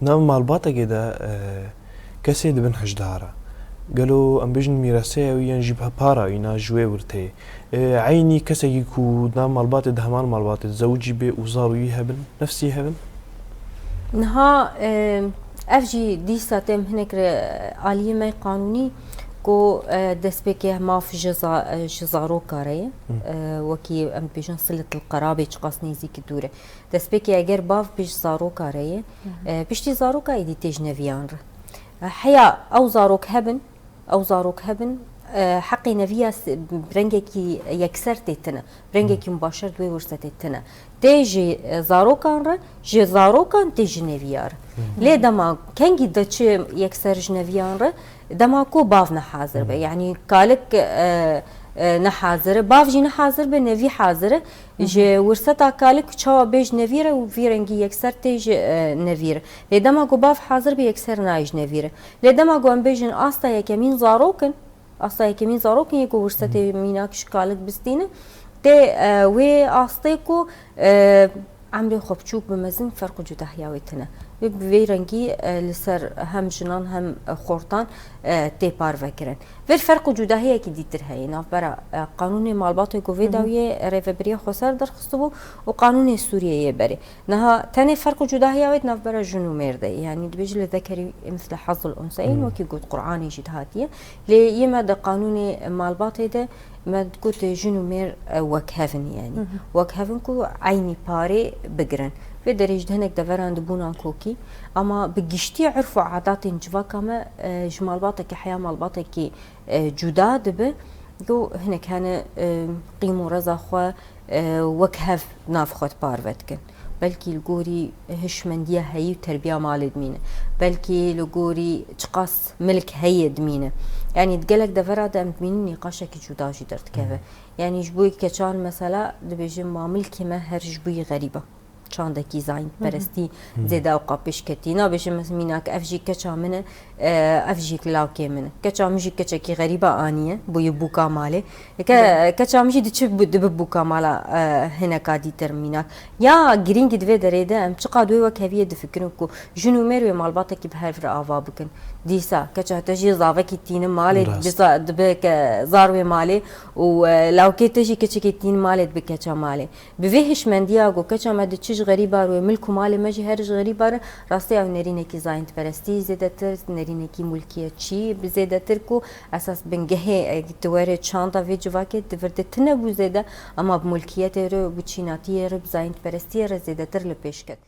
نام مالباتا كده كسي دبن حجدارا قالوا ام بيجن ميراسيه وينجيبها بارا ينا جوي ورتي عيني كسي كو نام مالباتا دهمان مالباتا زوجي بي وزارو يهبن نفسي يهبن نها افجي ديسا تم هناك عالية ما قانوني کو دست به که ماف جزارو کاره وکی ام بیشن صلت القرابه چقاس نیزی که دوره دست به که اگر باف بیش زارو کاره بیشتی زارو که ایدی تیج نویان را حیا او زاروک هبن حقي نفيا برنجكي يكسرت التنا برنجكي مباشر دوي ورست التنا تيجي زاروكان را جي زاروكان تيجي نفيار ليه دما كان جدا شيء يكسر جنفيان را دما كو بافنا حاضر به يعني قالك نحاضر باف جي نحاضر به نفي حاضر جي ورستا قالك تشا بيج نفيره وفيرنجي يكسر تيج نفير لدما كو باف حاضر به يكسر نايج نفيره لدما كو ام بيجن استا يكمين زاروكن اصلا كمين زاروكن يكو ورستي ميناكش قالك بستينه تي وي استيكو عمري خبچوك بمزن فرق جدا حياوتنا بوی رنگی لسر هم جنان هم خورتان تی پار وکرن و فرق جداهی که دیتر هی ناف برا قانون مالبات گوی داویه ریفبری خسر در خستبو و قانون سوریه بری نها تاني فرق جداهی اوید ناف برا جنو مرده يعني بيجي لذكري مثل حظ الانثيين وكي قلت قرآني جد هاتيه لي يما ده قانون مالبات ده ما تقول جنو مير وكهفن يعني وكهفن كو عيني باري بقرن في درجة هناك دفران دبونا كوكي أما بجشتي عرفوا عادات جوا كما جمال باطك حياة مال باطك جداد به جو هناك هنا قيمو رزا خوا وكهف نافخت باروتكن بلكي الجوري هشمندية هي وتربية مال دمينة بلكي الجوري تقاس ملك هي دمينة يعني تقلك دفرا دم دمين نقاشك جدا جدرت كذا يعني جبوي كشان مثلا دبيجي ما ملكي ما هرج بوي غريبة چاندکی زاین پرستی زیده اوقا پیش کتی نباشه مثل میناک افجی کچا منه افجی کلاوکی منه کچا میجی کچا کی غریبه آنیه بوی بوکا ماله کچا میجی دچ دب بوکا مالا هنا کادی تر میناک یا گرینگ دوی دريده ام چقا دوی وک هویه دفکرن کو جنو مر و مالباته کی بهر فر آوا بکن دیسا کچا تجی زاوه کی تین ماله دیسا دبک زارو ماله و لو کی تجی کچا کی تین ماله بکچا ماله بویش مندیا گو کچا مد چیز غریبه رو ملک و مال مجی هرج غریبه راستی او نرینه کی زاین پرستی زیده تر نرینه کی ملکیت چی بزیده تر کو اساس بنگه توره چاندا وی جواکه دورده تنه بو زیده اما بملکیت رو بچیناتی رو بزاین پرستی رو زیده تر لپیش کد